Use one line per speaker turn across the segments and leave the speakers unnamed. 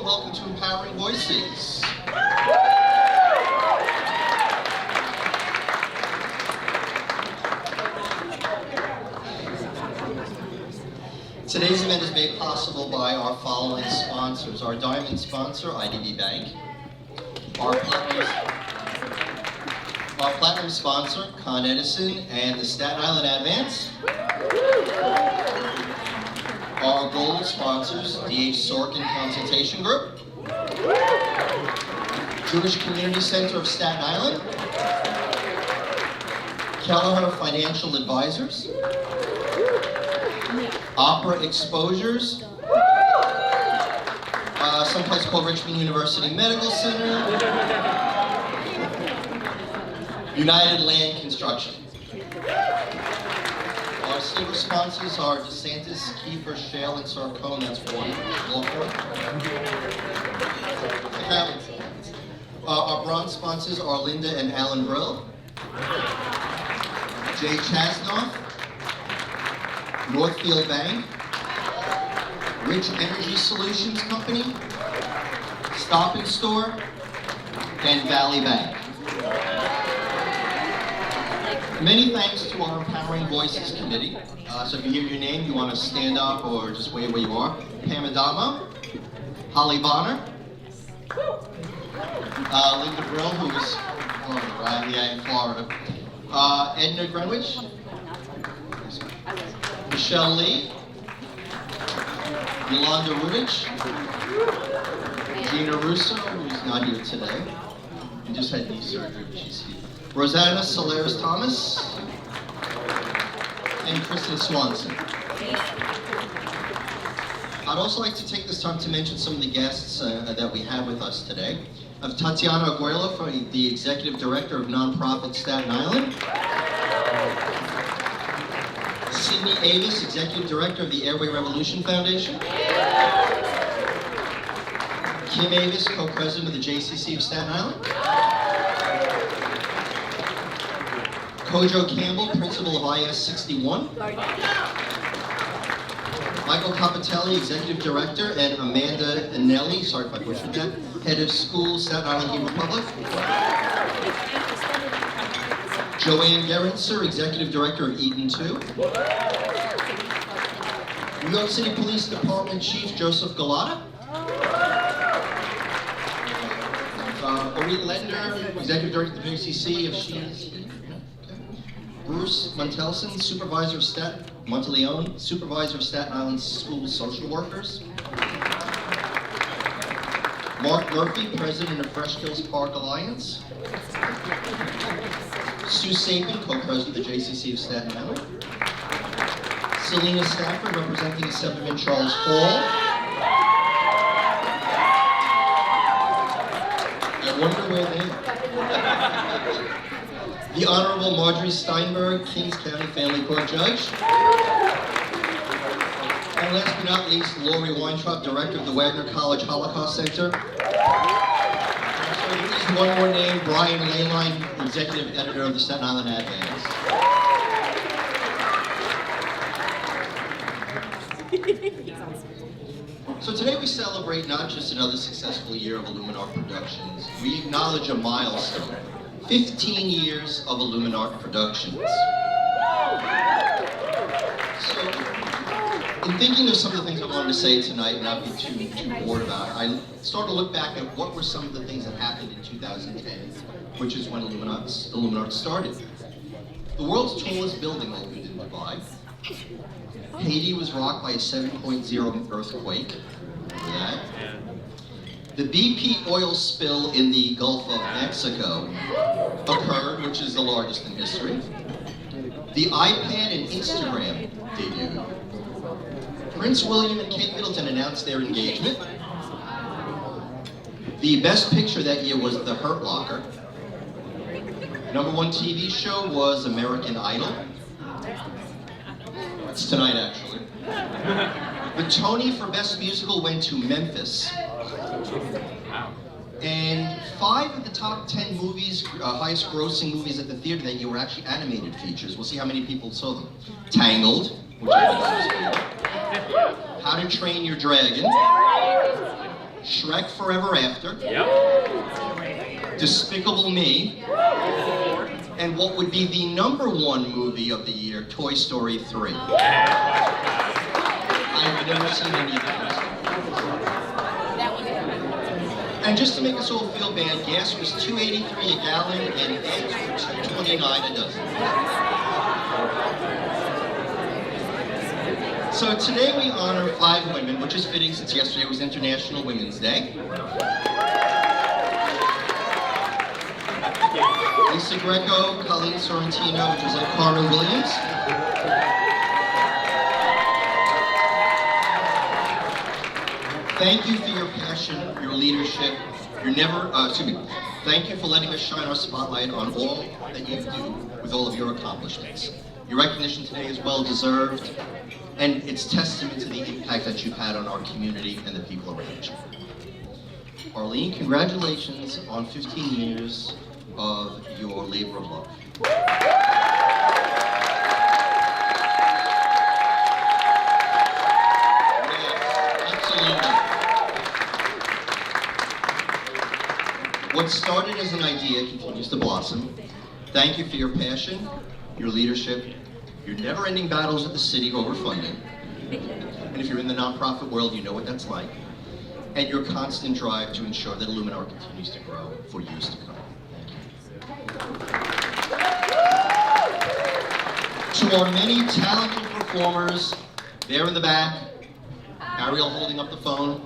welcome to Empowering Voices. Today's event is made possible by our following sponsors. Our diamond sponsor, IDB Bank. Our platinum sponsor, Con Edison and the Staten Island Advance. Our gold sponsors, D.H. Sorkin Consultation Group, Jewish Community Center of Staten Island, Kelleher Financial Advisors, Opera Exposures, someplace called Richmond University Medical Center, United Land Construction. Our silver sponsors are DeSantis, Kiefer, Shale, and Sarcone. That's one law firm. Our bronze sponsors are Linda and Alan Brill, Jay Chasnoff, Northfield Bank, Rich Energy Solutions Company, Stop and Store, and Valley Bank. Many thanks to our Empowering Voices Committee. So if you hear your name, you want to stand up or just wave where you are. Pam Adamo, Holly Bonner, Linda Brill, who was in Florida, Edna Greenwich, Michelle Lee, Yolanda Rudich, Gina Russo, who's not here today, and just had knee surgery, but she's here. Rosanna Solares Thomas, and Kristen Swanson. I'd also like to take this time to mention some of the guests that we have with us today. I have Tatiana Aguero, the Executive Director of Nonprofit Staten Island. Sydney Avis, Executive Director of the Airway Revolution Foundation. Kim Avis, Co-President of the JCC of Staten Island. Kojo Campbell, Principal of IS 61. Michael Capitelli, Executive Director, and Amanda Anelli, sorry if I butchered that, Head of School, Staten Island Hebrew Public. Joanne Gerenser, Executive Director of Eden 2. New York City Police Department Chief Joseph Galata. Orit Lender, Executive Director of the JCC, if she is here. Bruce Montelson, Supervisor of Monteleone, Supervisor of Staten Island School Social Workers. Mark Murphy, President of Fresh Hills Park Alliance. Sue Sapin, Co-President of the JCC of Staten Island. Selena Stafford, representing Assemblyman Charles Hall. I wonder where they are. The Honorable Marjorie Steinberg, Kings County Family Court Judge. And last but not least, Lori Weintraub, Director of the Wagner College Holocaust Center. So please, one more name, Brian Leyline, Executive Editor of the Staten Island Advance. So today we celebrate not just another successful year of Illuminart Productions, we acknowledge a milestone. 15 years of Illuminart Productions. So, in thinking of some of the things I wanted to say tonight and not be too bored about it, I started to look back at what were some of the things that happened in 2010, which is when Illuminart started. The world's tallest building opened in Dubai. Haiti was rocked by a 7.0 earthquake. Remember that? The BP oil spill in the Gulf of Mexico occurred, which is the largest in history. The iPad and Instagram debuted. Prince William and Kate Middleton announced their engagement. The best picture that year was The Hurt Locker. #1 TV show was American Idol. It's tonight, actually. The Tony for Best Musical went to Memphis. And 5 of the top 10 movies, highest grossing movies at the theater that year were actually animated features. We'll see how many people saw them. Tangled, which I think was good. How to Train Your Dragon. Shrek Forever After, Despicable Me, and what would be the #1 movie of the year, Toy Story 3. I've never seen any of those. And just to make us all feel bad, gas was $2.83 a gallon and eggs were $2.29 a dozen. So today we honor 5 women, which is fitting since yesterday was International Women's Day. Lisa Greco, Colleen Sorrentino, Josette Carter Williams. Thank you for your passion, your leadership, thank you for letting us shine our spotlight on all that you do with all of your accomplishments. Your recognition today is well deserved, and it's testament to the impact that you've had on our community and the people around you. Arlene, congratulations on 15 years of your labor of love. What started as an idea continues to blossom. Thank you for your passion, your leadership, your never-ending battles at the city over funding. And if you're in the nonprofit world, you know what that's like. And your constant drive to ensure that Illuminar continues to grow for years to come. Thank you. To our many talented performers, there in the back, Ariel holding up the phone.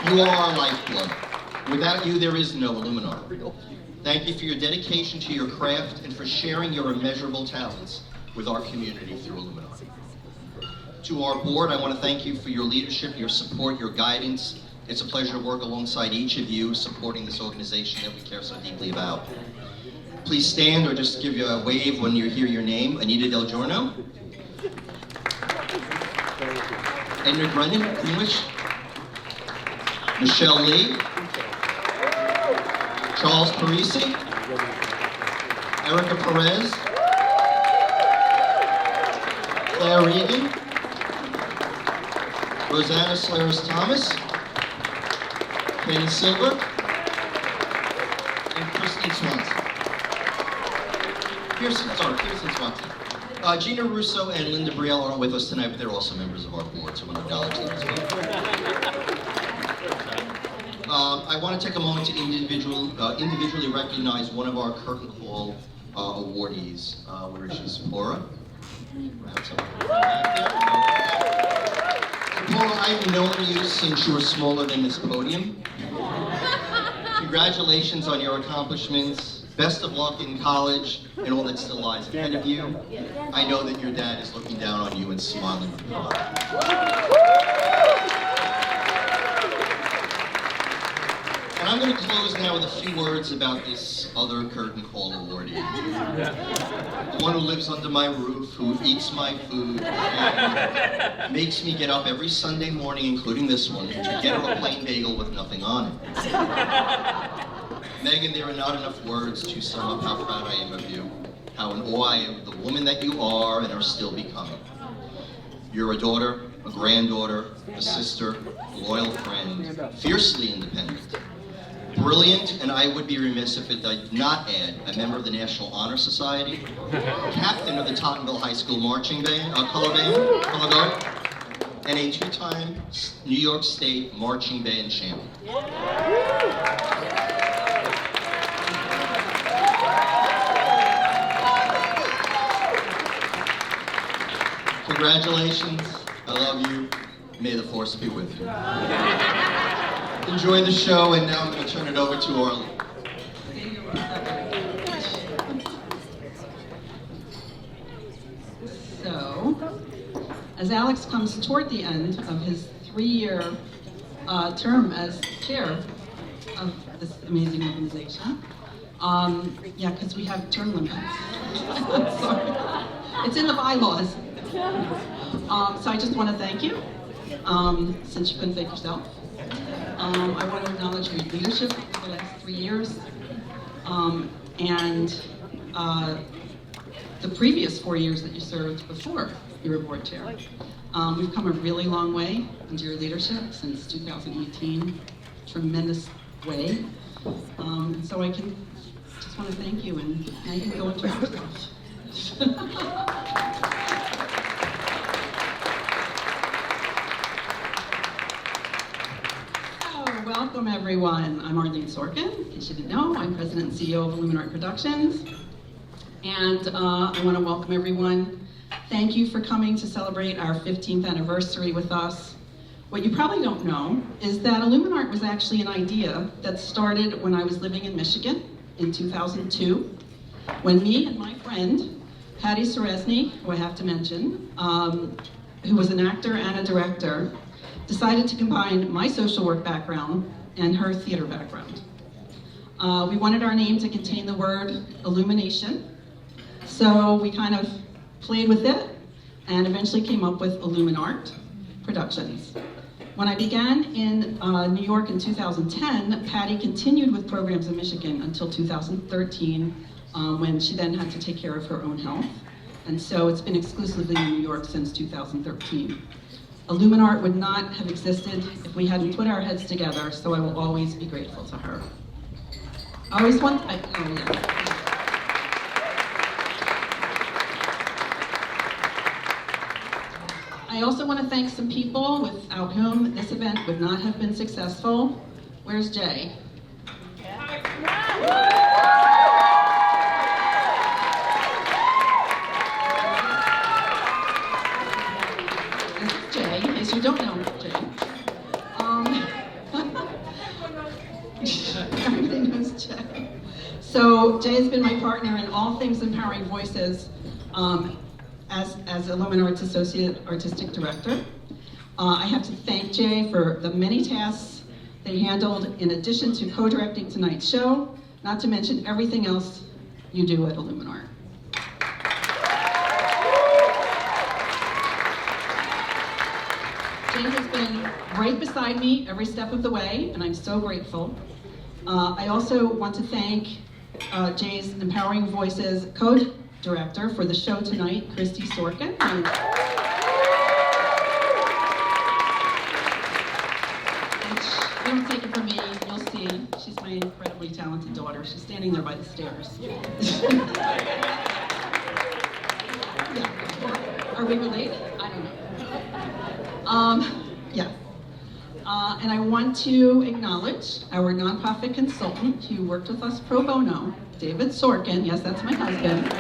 You are our lifeblood. Without you, there is no Illuminar. Thank you for your dedication to your craft and for sharing your immeasurable talents with our community through Illuminar. To our board, I want to thank you for your leadership, your support, your guidance. It's a pleasure to work alongside each of you, supporting this organization that we care so deeply about. Please stand or just give you a wave when you hear your name. Anita Del Giorno. Edna Greenwich. Michelle Lee, Charles Parisi, Erica Perez, Claire Regan, Rosanna Slares-Thomas, Penny Silver, and Kristen Swanson. Kirsten Swanson. Gina Russo and Linda Brielle aren't with us tonight, but they're also members of our board, so I want to acknowledge them as well. I want to take a moment to individually recognize one of our Curtain Call awardees. Where is she? Sephora? Sephora, I've known you since you were smaller than this podium. Congratulations on your accomplishments. Best of luck in college and all that still lies ahead of you. I know that your dad is looking down on you and smiling with pride. And I'm going to close now with a few words about this other Curtain Call awardee. The one who lives under my roof, who eats my food, and makes me get up every Sunday morning, including this one, to get her a plain bagel with nothing on it. Megan, there are not enough words to sum up how proud I am of you, how in awe I am of the woman that you are and are still becoming. You're a daughter, a granddaughter, a sister, a loyal friend, fiercely independent, brilliant, and I would be remiss if it did not add, a member of the National Honor Society, captain of the Tottenville High School Marching Band, Color Guard, and a 2-time New York State Marching Band champion. Congratulations, I love you, may the force be with you. Enjoy the show, and now I'm going to turn it over to Arlene.
So, as Alex comes toward the end of his 3-year term as chair of this amazing organization, yeah, because we have term limits. I'm sorry. It's in the bylaws. So I just want to thank you, since you couldn't thank yourself. I want to acknowledge your leadership for the last 3 years, and the previous 4 years that you served before your board chair. We've come a really long way under your leadership since 2018, tremendous way. And so I just want to thank you, and now you can go and drink yourself. Welcome everyone. I'm Arlene Sorkin. In case you didn't know, I'm President and CEO of Illuminart Productions. And I want to welcome everyone. Thank you for coming to celebrate our 15th anniversary with us. What you probably don't know is that Illuminart was actually an idea that started when I was living in Michigan in 2002, when me and my friend, Patty Seresny, who I have to mention, who was an actor and a director, decided to combine my social work background and her theater background. We wanted our name to contain the word illumination, so we kind of played with it and eventually came up with Illuminart Productions. When I began in New York in 2010, Patty continued with programs in Michigan until 2013, when she then had to take care of her own health. And so it's been exclusively in New York since 2013. Illuminart would not have existed if we hadn't put our heads together, so I will always be grateful to her. I always want, I also want to thank some people without whom this event would not have been successful. Where's Jay? You don't know Jay. Everybody knows Jay. So Jay has been my partner in all things Empowering Voices as Illuminart's Associate Artistic Director. I have to thank Jay for the many tasks that he handled in addition to co-directing tonight's show, not to mention everything else you do at Illuminart. Jay has been right beside me every step of the way, and I'm so grateful. I also want to thank Jay's Empowering Voices co-director for the show tonight, Christy Sorkin. And don't take it from me, you'll see. She's my incredibly talented daughter. She's standing there by the stairs. Yeah. Are we related? I don't know. Yeah. And I want to acknowledge our nonprofit consultant who worked with us pro bono, David Sorkin. Yes, that's my husband.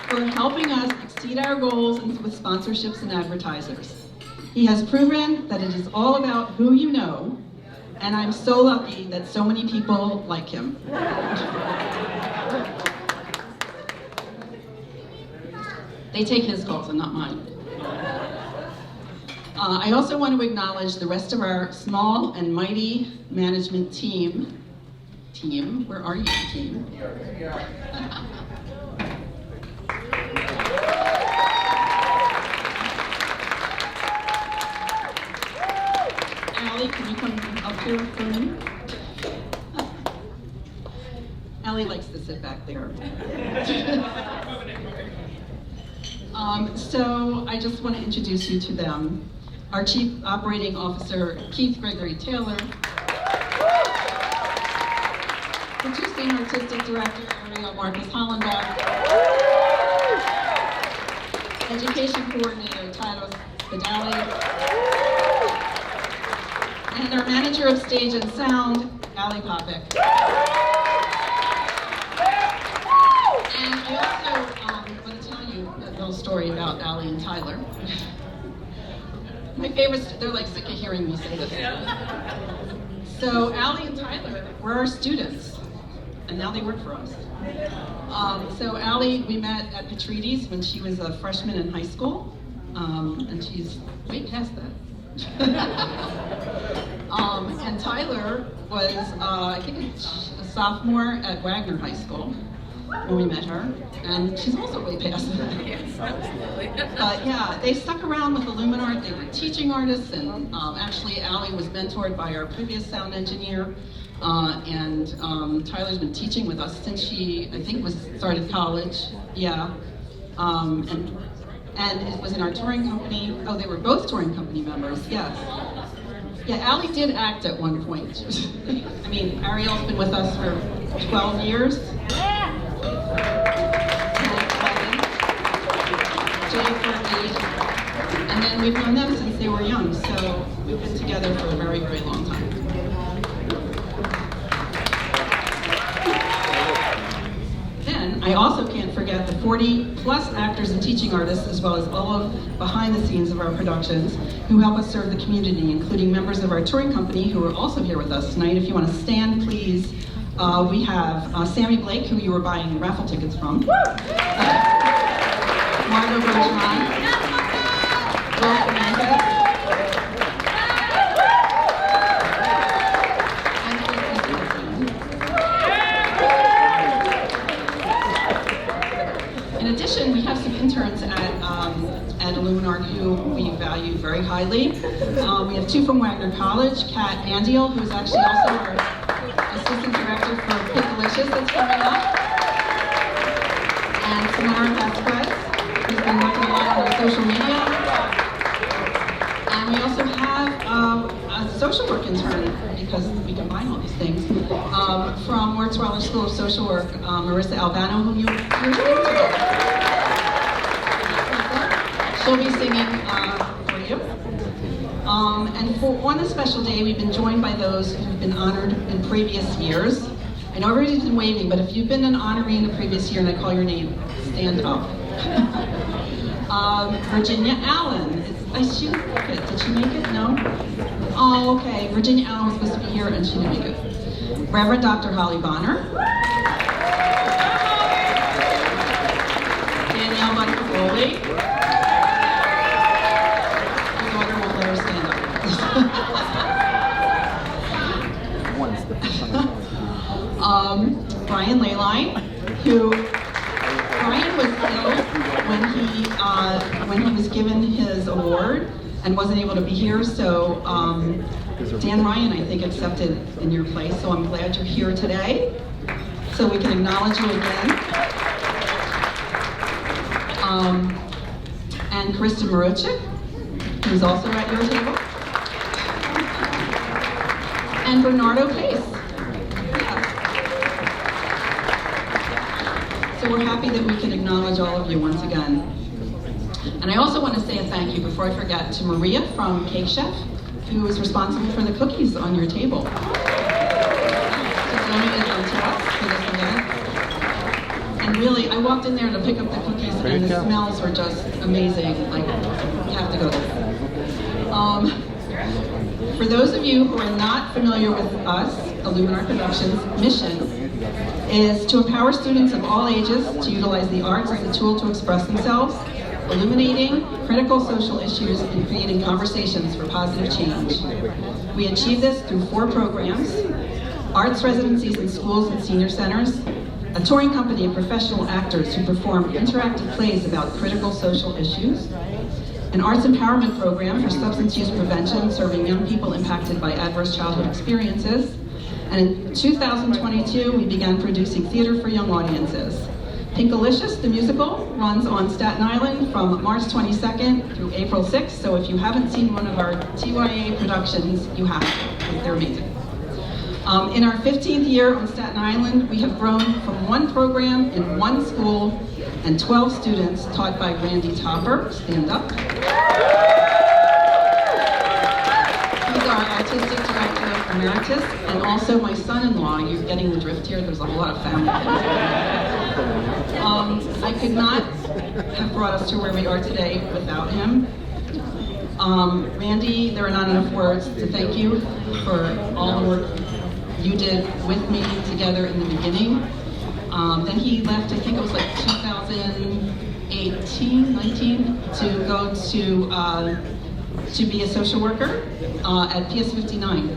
For helping us exceed our goals with sponsorships and advertisers. He has proven that it is all about who you know, and I'm so lucky that so many people like him. They take his calls and not mine. I also want to acknowledge the rest of our small and mighty management team. Where are you, team? Allie, can you come up here for me? Allie likes to sit back there. So I just want to introduce you to them. Our Chief Operating Officer, Keith Gregory Taylor. Producing Artistic Director, Ariel Marcus Hollenbach. Education Coordinator, Tyler Spadali. And our Manager of Stage and Sound, Allie Popek. And I also want to tell you a little story about Allie and Tyler. My favorites, they're like sick of hearing me say this. So Allie and Tyler were our students, and now they work for us. So Allie, we met at Petrides when she was a freshman in high school, and she's way past that. And Tyler was, I think, a sophomore at Wagner High School. when we met her, and she's also way past that. But yeah, they stuck around with Illuminart. They were teaching artists, and actually Allie was mentored by our previous sound engineer, and Tyler's been teaching with us since she, I think, started college. Yeah, and it was in our touring company. Oh, they were both touring company members. Yes. Yeah, Allie did act at one point. I mean, Ariel's been with us for 12 years. Jay for 8. And then we've known them since they were young, so we've been together for a very, very long time. Then, I also can't forget the 40-plus actors and teaching artists, as well as all of behind the scenes of our productions, who help us serve the community, including members of our touring company who are also here with us tonight. If you want to stand, please. We have Sammy Blake, who you were buying raffle tickets from. Margot Bergeron. Will Fernandez. In addition, we have some interns at Illuminart who we value very highly. We have 2 from Wagner College, Kat Andiel, who is actually also our assistant director for Pinkalicious that's coming up, and Samara Vasquez, who's been working a lot on our social media. And we also have a social work intern, because we combine all these things, from Wertz Weiler School of Social Work, Marissa Albano, whom you're hearing today. She'll be singing for you. And on this special day, we've been joined by those who've been honored in previous years. I know everybody's been waving, but if you've been an honoree in a previous year and I call your name, stand up. Virginia Allen. She didn't make it. Did she make it? No? Oh, okay. Virginia Allen was supposed to be here and she didn't make it. Reverend Dr. Holly Bonner. Danielle Buckley. Her daughter won't let her stand up. Brian Leyline, who Brian was ill when he was given his award and wasn't able to be here, so Dan Ryan, I think, accepted in your place, so I'm glad you're here today, so we can acknowledge you again. And Krista Maruchik, who's also at your table. And Bernardo Pace. So we're happy that we can acknowledge all of you once again. And I also want to say a thank you, before I forget, to Maria from Cake Chef, who is responsible for the cookies on your table. She donated them to us for this event. And really, I walked in there to pick up the cookies, and the smells were just amazing. Like, you have to go there. For those of you who are not familiar with us, Illuminart Productions' mission is to empower students of all ages to utilize the arts as a tool to express themselves, illuminating critical social issues and creating conversations for positive change. We achieve this through 4 programs: arts residencies in schools and senior centers, a touring company of professional actors who perform interactive plays about critical social issues, an arts empowerment program for substance use prevention serving young people impacted by adverse childhood experiences, and in 2022 we began producing theater for young audiences. Pinkalicious, the musical, runs on Staten Island from March 22nd through April 6th, so if you haven't seen one of our TYA productions, you have to, because they're amazing. In our 15th year on Staten Island, we have grown from 1 program in 1 school and 12 students taught by Randy Topper. Stand up. He's our artistic director emeritus, and also my son-in-law. You're getting the drift here. There's a whole lot of family. I could not have brought us to where we are today without him. Randy, there are not enough words to thank you for all the work you did with me together in the beginning. Then he left, I think it was like 2018, 19, to go to be a social worker at PS 59. So,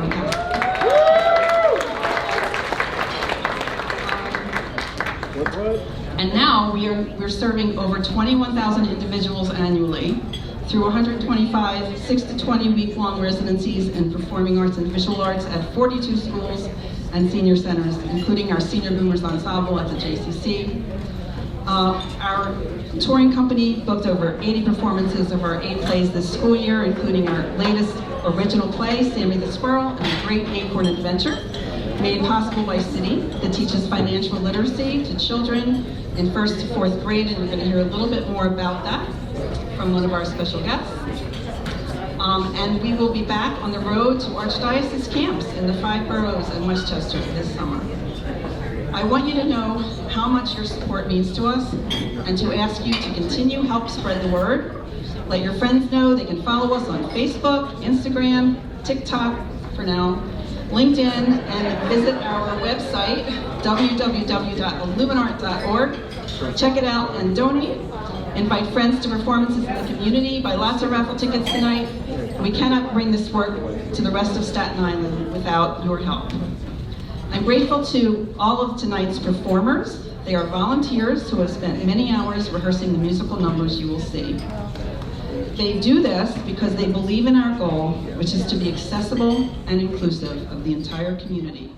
yeah. And now we're serving over 21,000 individuals annually through 125 6 to 20 week-long residencies in performing arts and visual arts at 42 schools and senior centers, including our Senior Boomers Ensemble at the JCC. Our touring company booked over 80 performances of our 8 plays this school year, including our latest original play, Sammy the Squirrel, and The Great Acorn Adventure, made possible by Citi, that teaches financial literacy to children in 1st to 4th grade, and we're going to hear a little bit more about that from one of our special guests. And we will be back on the road to Archdiocese camps in the 5 boroughs in Westchester this summer. I want you to know how much your support means to us and to ask you to continue help spread the word. Let your friends know they can follow us on Facebook, Instagram, TikTok for now, LinkedIn, and visit our website, www.illuminart.org. Check it out and donate. Invite friends to performances in the community, buy lots of raffle tickets tonight. We cannot bring this work to the rest of Staten Island without your help. I'm grateful to all of tonight's performers. They are volunteers who have spent many hours rehearsing the musical numbers you will see. They do this because they believe in our goal, which is to be accessible and inclusive of the entire community.